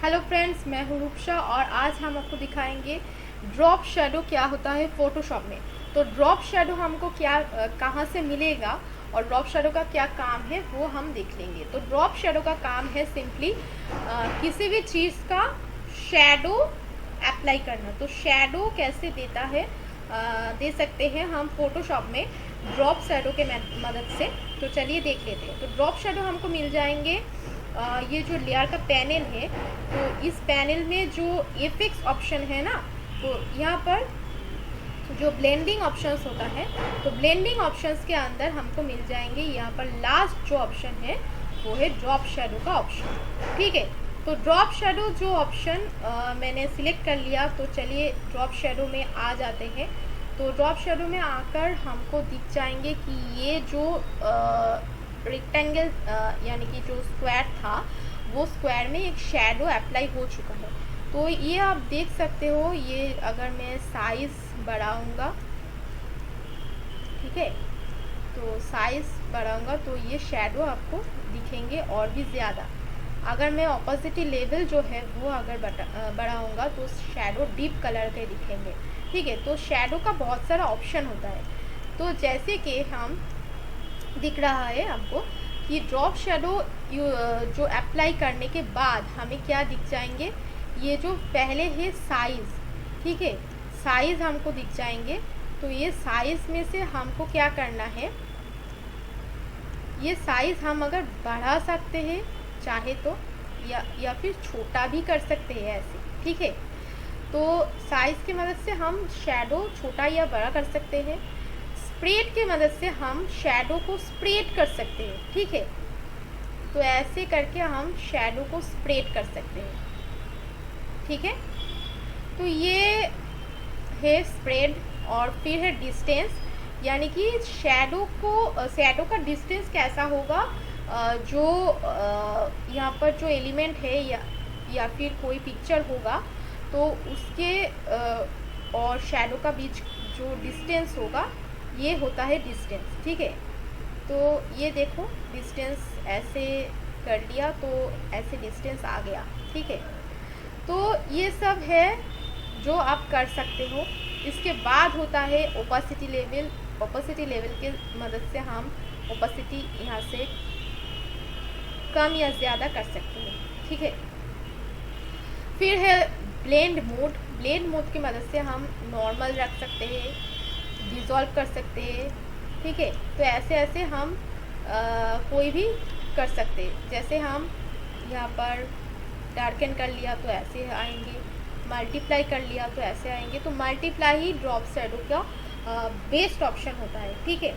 Hello friends, मैं हूँ रूपशा और आज हम आपको दिखाएंगे ड्रॉप शेडो क्या होता है फोटोशॉप में। तो ड्रॉप शेडो हमको क्या कहाँ से मिलेगा और ड्रॉप शेडो का क्या काम है वो हम देख लेंगे। तो ड्रॉप शेडो का काम है सिंपली किसी भी चीज़ का शेडो अप्लाई करना। तो शेडो कैसे देता है दे सकते हैं हम फोटोशॉप में ड्रॉप शेडो के मदद से। तो चलिए देख लेते हैं। तो ड्रॉप शेडो हमको मिल जाएंगे ये जो लेयर का पैनल है, तो इस पैनल में जो इफेक्ट्स ऑप्शन है ना, तो यहाँ पर जो ब्लेंडिंग ऑप्शंस होता है, तो ब्लेंडिंग ऑप्शंस के अंदर हमको मिल जाएंगे यहाँ पर लास्ट जो ऑप्शन है वो है ड्रॉप शेडो का ऑप्शन। ठीक है, तो ड्रॉप शेडो जो ऑप्शन मैंने सिलेक्ट कर लिया। तो चलिए ड्रॉप शेडो में आ जाते हैं। तो ड्रॉप शेडो में आकर हमको दिख जाएंगे कि ये जो रेक्टेंगल यानी कि जो स्क्वायर था वो स्क्वायर में एक शेडो अप्लाई हो चुका है। तो ये आप देख सकते हो। ये अगर मैं साइज़ बढ़ाऊंगा, ठीक है, तो साइज़ बढ़ाऊंगा तो ये शेडो आपको दिखेंगे और भी ज़्यादा। अगर मैं ऑपोजिटी लेवल जो है वो अगर बढ़ाऊंगा तो शेडो डीप कलर के दिखेंगे। ठीक है, तो शेडो का बहुत सारा ऑप्शन होता है। तो जैसे कि हम दिख रहा है आपको कि ड्रॉप शेडो जो अप्लाई करने के बाद हमें क्या दिख जाएंगे, ये जो पहले है साइज़, ठीक है, साइज़ हमको दिख जाएंगे। तो ये साइज़ में से हमको क्या करना है, ये साइज़ हम अगर बढ़ा सकते हैं चाहे तो, या फिर छोटा भी कर सकते हैं ऐसे। ठीक है, तो साइज़ की मदद से हम शेडो छोटा या बड़ा कर सकते हैं। स्प्रेड की मदद से हम शेडो को स्प्रेड कर सकते हैं। ठीक है, तो ऐसे करके हम शेडो को स्प्रेड कर सकते हैं। ठीक है, तो ये है स्प्रेड। और फिर है डिस्टेंस, यानी कि शेडो का डिस्टेंस कैसा होगा, जो यहाँ पर जो एलिमेंट है या फिर कोई पिक्चर होगा तो उसके और शेडो का बीच जो डिस्टेंस होगा ये होता है डिस्टेंस। ठीक है, तो ये देखो डिस्टेंस ऐसे कर लिया तो ऐसे डिस्टेंस आ गया। ठीक है, तो ये सब है जो आप कर सकते हो। इसके बाद होता है ओपेसिटी लेवल। ओपेसिटी लेवल के मदद से हम ओपेसिटी यहाँ से कम या ज़्यादा कर सकते हैं। ठीक है, फिर है ब्लेंड मोड। ब्लेंड मोड की मदद से हम नॉर्मल रख सकते हैं, डिज़ोल्व कर सकते हैं। ठीक है, तो ऐसे ऐसे हम कोई भी कर सकते हैं। जैसे हम यहाँ पर डार्कन कर लिया तो ऐसे आएंगे, मल्टीप्लाई कर लिया तो ऐसे आएंगे। तो मल्टीप्लाई ही ड्रॉप शेडो का बेस्ट ऑप्शन होता है। ठीक है,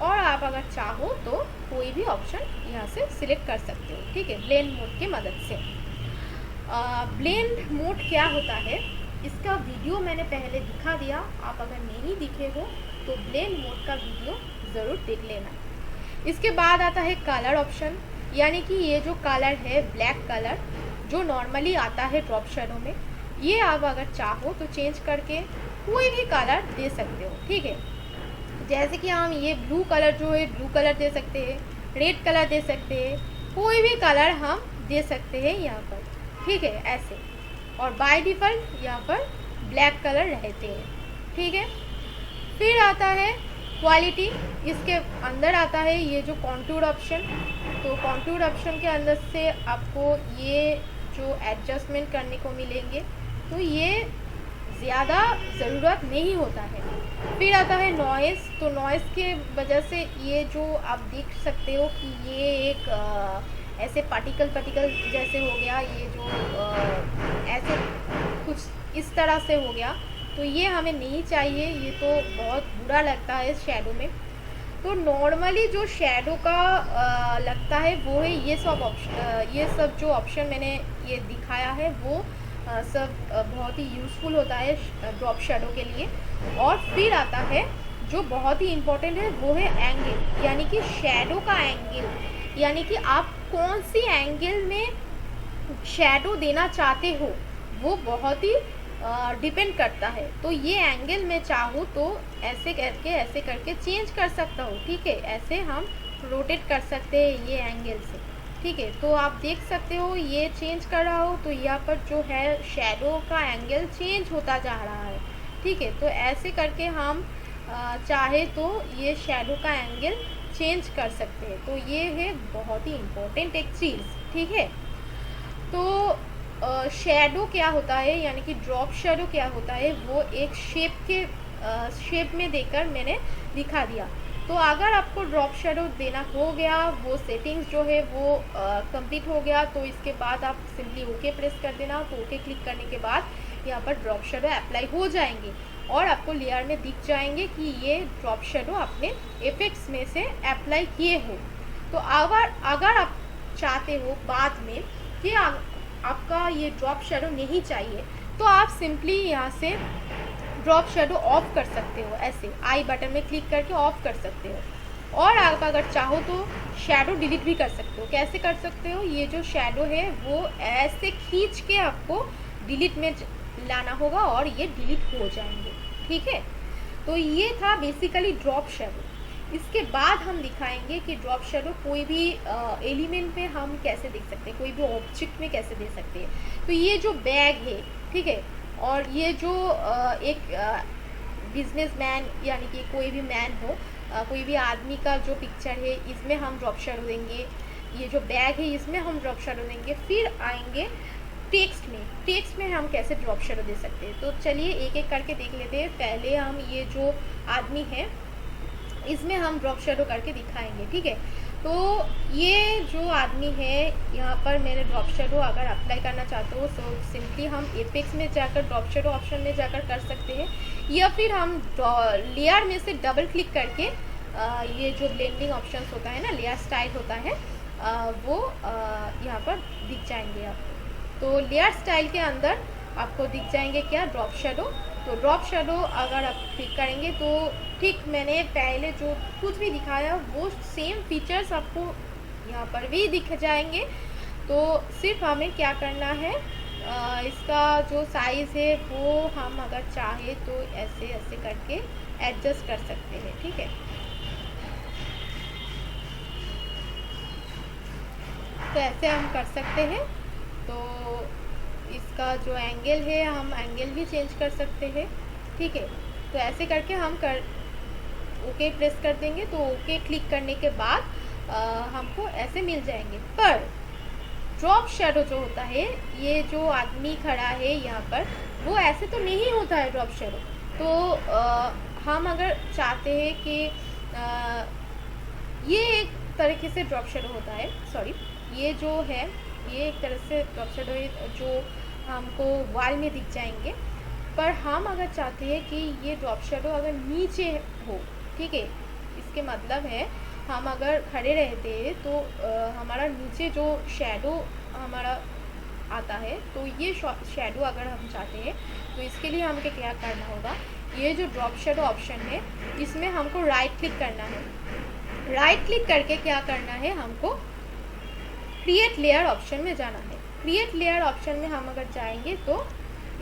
और आप अगर चाहो तो कोई भी ऑप्शन यहाँ से सिलेक्ट कर सकते हो। ठीक है, ब्लेंड मोड की मदद से। ब्लेंड मोड क्या होता है इसका वीडियो मैंने पहले दिखा दिया। आप अगर नहीं दिखे हो तो ब्लेंड मोड का वीडियो ज़रूर देख लेना। इसके बाद आता है कलर ऑप्शन, यानी कि ये जो कलर है ब्लैक कलर जो नॉर्मली आता है ड्रॉप शेडो में, ये आप अगर चाहो तो चेंज करके कोई भी कलर दे सकते हो। ठीक है, जैसे कि हम ये ब्लू कलर जो है ब्लू कलर दे सकते हैं, रेड कलर दे सकते हैं, कोई भी कलर हम दे सकते हैं यहाँ पर। ठीक है, ऐसे। और बाय डिफ़ॉल्ट यहाँ पर ब्लैक कलर रहते हैं। ठीक है, फिर आता है क्वालिटी। इसके अंदर आता है ये जो कॉन्टूर ऑप्शन। तो कॉन्टूर ऑप्शन के अंदर से आपको ये जो एडजस्टमेंट करने को मिलेंगे, तो ये ज़्यादा ज़रूरत नहीं होता है। फिर आता है नॉइज़। तो नॉइज़ के वजह से ये जो आप देख सकते हो कि ये एक ऐसे पार्टिकल जैसे हो गया, ये जो ऐसे कुछ इस तरह से हो गया, तो ये हमें नहीं चाहिए। ये तो बहुत बुरा लगता है शेडो में। तो नॉर्मली जो शेडो का लगता है वो है ये सब जो ऑप्शन मैंने ये दिखाया है वो सब बहुत ही यूज़फुल होता है ड्रॉप शेडो के लिए। और फिर आता है जो बहुत ही इम्पोर्टेंट है वो है एंगल, यानी कि शेडो का एंगल, यानी कि आप कौन सी एंगल में शेडो देना चाहते हो वो बहुत ही डिपेंड करता है। तो ये एंगल मैं चाहूँ तो ऐसे करके चेंज कर सकता हूँ। ठीक है, ऐसे हम रोटेट कर सकते हैं ये एंगल से। ठीक है। तो आप देख सकते हो ये चेंज कर रहा हो तो यहाँ पर जो है शेडो का एंगल चेंज होता जा रहा है। ठीक है, तो ऐसे करके हम चाहे तो ये शेडो का एंगल चेंज कर सकते हैं। तो ये है बहुत ही इम्पोर्टेंट एक चीज़। ठीक है, तो शेडो क्या होता है, यानी कि ड्रॉप शेडो क्या होता है, वो एक शेप में देकर मैंने दिखा दिया। तो अगर आपको ड्रॉप शेडो देना हो गया, वो सेटिंग्स जो है वो कंप्लीट हो गया, तो इसके बाद आप सिंपली ओके प्रेस कर देना। तो ओके क्लिक करने के बाद यहाँ पर ड्रॉप शेडो अप्लाई हो जाएंगे और आपको लेयर में दिख जाएंगे कि ये ड्रॉप शेडो आपने इफेक्ट्स में से अप्लाई किए हो। तो अगर आप चाहते हो बाद में कि आपका ये ड्रॉप शेडो नहीं चाहिए, तो आप सिंपली यहाँ से ड्रॉप शेडो ऑफ कर सकते हो। ऐसे आई बटन में क्लिक करके ऑफ कर सकते हो। और आप अगर चाहो तो शेडो डिलीट भी कर सकते हो। कैसे कर सकते हो, ये जो शेडो है वो ऐसे खींच के आपको डिलीट में लाना होगा और ये डिलीट हो जाएंगे। ठीक है, तो ये था बेसिकली ड्रॉप शेडो। इसके बाद हम दिखाएंगे कि ड्रॉप शेडो कोई भी एलिमेंट में हम कैसे देख सकते हैं, कोई भी ऑब्जेक्ट में कैसे दे सकते हैं। तो ये जो बैग है, ठीक है, और ये जो एक बिजनेसमैन यानी कि कोई भी मैन हो, कोई भी आदमी का जो पिक्चर है, इसमें हम ड्रॉप शेडो देंगे। ये जो बैग है इसमें हम ड्रॉप शेडो देंगे। फिर आएंगे टेक्स्ट में हम कैसे ड्रॉप शेडो दे सकते हैं। तो चलिए एक एक करके देख लेते हैं। पहले हम ये जो आदमी है इसमें हम ड्रॉप शेडो करके दिखाएंगे। ठीक है, तो ये जो आदमी है यहाँ पर मैंने ड्रॉप शेडो अगर अप्लाई करना चाहते हो तो सिंपली हम एपेक्स में जाकर ड्रॉप शेडो ऑप्शन में जाकर कर सकते हैं, या फिर हम लेयर में से डबल क्लिक करके ये जो ब्लेंडिंग ऑप्शंस होता है ना, लेयर स्टाइल होता है, वो यहाँ पर दिख जाएंगे आपको। तो लेयर स्टाइल के अंदर आपको दिख जाएंगे क्या, ड्रॉप शेडो। तो ड्रॉप शेडो अगर आप क्लिक करेंगे तो ठीक मैंने पहले जो कुछ भी दिखाया वो सेम फीचर्स आपको यहाँ पर भी दिख जाएंगे। तो सिर्फ हमें क्या करना है, इसका जो साइज़ है वो हम अगर चाहे तो ऐसे ऐसे करके एडजस्ट कर सकते हैं। ठीक है, तो ऐसे हम कर सकते हैं। तो इसका जो एंगल है हम एंगल भी चेंज कर सकते हैं। ठीक है, तो ऐसे करके हम ओके प्रेस कर देंगे। तो ओके क्लिक करने के बाद हमको ऐसे मिल जाएंगे। पर ड्रॉप शेडो जो होता है, ये जो आदमी खड़ा है यहाँ पर, वो ऐसे तो नहीं होता है ड्रॉप शेडो। तो हम अगर चाहते हैं कि ये एक तरीके से ड्रॉप शेडो होता है, सॉरी, ये जो है ये एक तरह से ड्रॉप शेडो है जो हमको वॉल में दिख जाएंगे। पर हम अगर चाहते हैं कि ये ड्रॉप शेडो अगर नीचे हो, ठीक है, इसके मतलब है हम अगर खड़े रहते हैं तो हमारा नीचे जो शेडो हमारा आता है, तो ये शेडो अगर हम चाहते हैं तो इसके लिए हमको क्या करना होगा, ये जो ड्रॉप शेडो ऑप्शन है इसमें हमको राइट क्लिक करना है। राइट क्लिक करके क्या करना है, हमको क्रिएट लेयर ऑप्शन में जाना है। क्रिएट लेयर ऑप्शन में हम अगर जाएंगे तो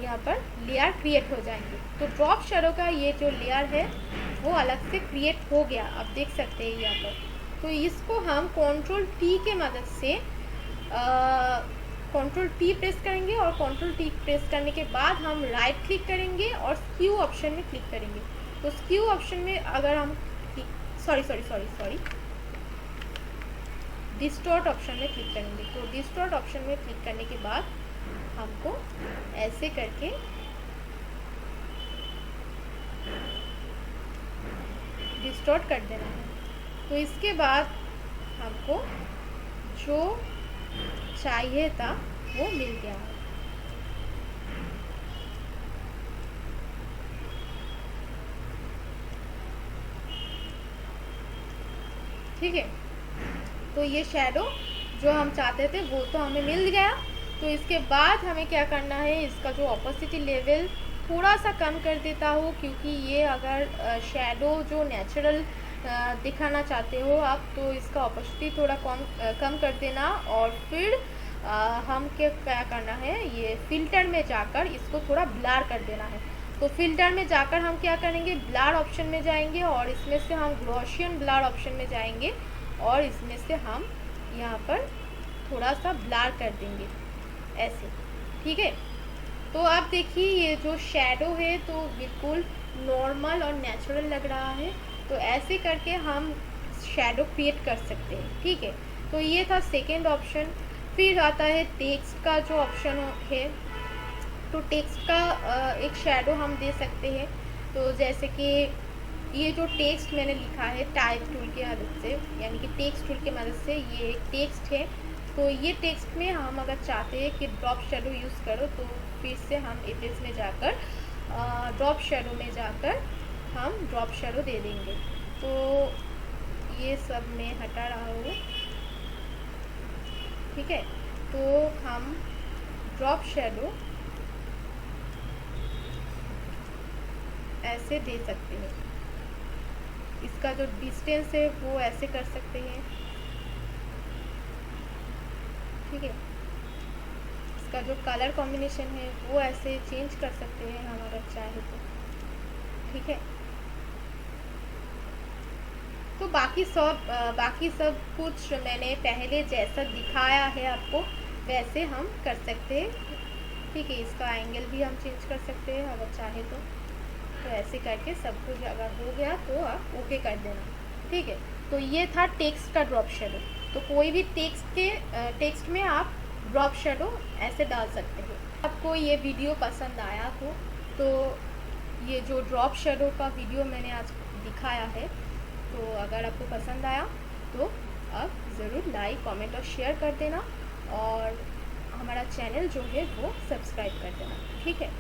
यहाँ पर लेयर क्रिएट हो जाएंगे। तो ड्रॉप शेडो का ये जो लेयर है वो अलग से क्रिएट हो गया, आप देख सकते हैं यहाँ पर। तो इसको हम कंट्रोल टी के मदद से कंट्रोल टी प्रेस करेंगे और कंट्रोल टी प्रेस करने के बाद हम राइट क्लिक करेंगे और स्क्यू ऑप्शन में क्लिक करेंगे। तो स्क्यू ऑप्शन में अगर हम सॉरी डिस्टॉर्ट ऑप्शन में क्लिक करेंगे। तो डिस्टॉर्ट ऑप्शन में क्लिक करने के बाद हमको ऐसे करके डिस्टॉर्ट कर देना है। तो इसके बाद हमको जो चाहिए था वो मिल गया है। ठीक है, तो ये शेडो जो हम चाहते थे वो तो हमें मिल गया। तो इसके बाद हमें क्या करना है, इसका जो ऑपोसिटी लेवल थोड़ा सा कम कर देता हूँ, क्योंकि ये अगर शेडो जो नेचुरल दिखाना चाहते हो आप, तो इसका ऑपोसिटी थोड़ा कम कर देना। और फिर हम क्या करना है, ये फिल्टर में जाकर इसको थोड़ा ब्लर कर देना है। तो फिल्टर में जाकर हम क्या करेंगे, ब्लर ऑप्शन में जाएंगे और इसमें से हम गॉसियन ब्लर ऑप्शन में जाएंगे और इसमें से हम यहाँ पर थोड़ा सा ब्लर कर देंगे ऐसे, ठीक है। तो आप देखिए ये जो शेडो है तो बिल्कुल नॉर्मल और नेचुरल लग रहा है। तो ऐसे करके हम शेडो क्रिएट कर सकते हैं, ठीक है। तो ये था सेकेंड ऑप्शन। फिर आता है टेक्स्ट का जो ऑप्शन है। तो टेक्स्ट का एक शेडो हम दे सकते हैं। तो जैसे कि ये जो टेक्स्ट मैंने लिखा है टाइप टूल की मदद से, यानी कि टेक्स्ट टूल की मदद से, ये एक टेक्स्ट है। तो ये टेक्स्ट में हम अगर चाहते हैं कि ड्रॉप शेडो यूज़ करो, तो फिर से हम इमेज में जाकर ड्रॉप शेडो में जाकर हम ड्रॉप शेडो दे देंगे। तो ये सब मैं हटा रहा हूँ, ठीक है। तो हम ड्रॉप शेडो ऐसे दे सकते हैं। इसका जो डिस्टेंस है वो ऐसे कर सकते हैं, ठीक है। इसका जो कलर कॉम्बिनेशन है वो ऐसे चेंज कर सकते हैं हम अगर चाहे तो, ठीक है। तो बाकी सब कुछ मैंने पहले जैसा दिखाया है आपको वैसे हम कर सकते हैं, ठीक है। इसका एंगल भी हम चेंज कर सकते हैं अगर चाहे तो ऐसे करके सब कुछ अगर हो गया तो आप ओके कर देना, ठीक है। तो ये था टेक्स्ट का ड्रॉप शेडो। तो कोई भी टेक्स्ट में आप ड्रॉप शेडो ऐसे डाल सकते हो। आपको ये वीडियो पसंद आया हो तो ये जो ड्रॉप शेडो का वीडियो मैंने आज दिखाया है, तो अगर आपको पसंद आया तो आप ज़रूर लाइक, कमेंट और शेयर कर देना, और हमारा चैनल जो है वो सब्सक्राइब कर देना, ठीक है।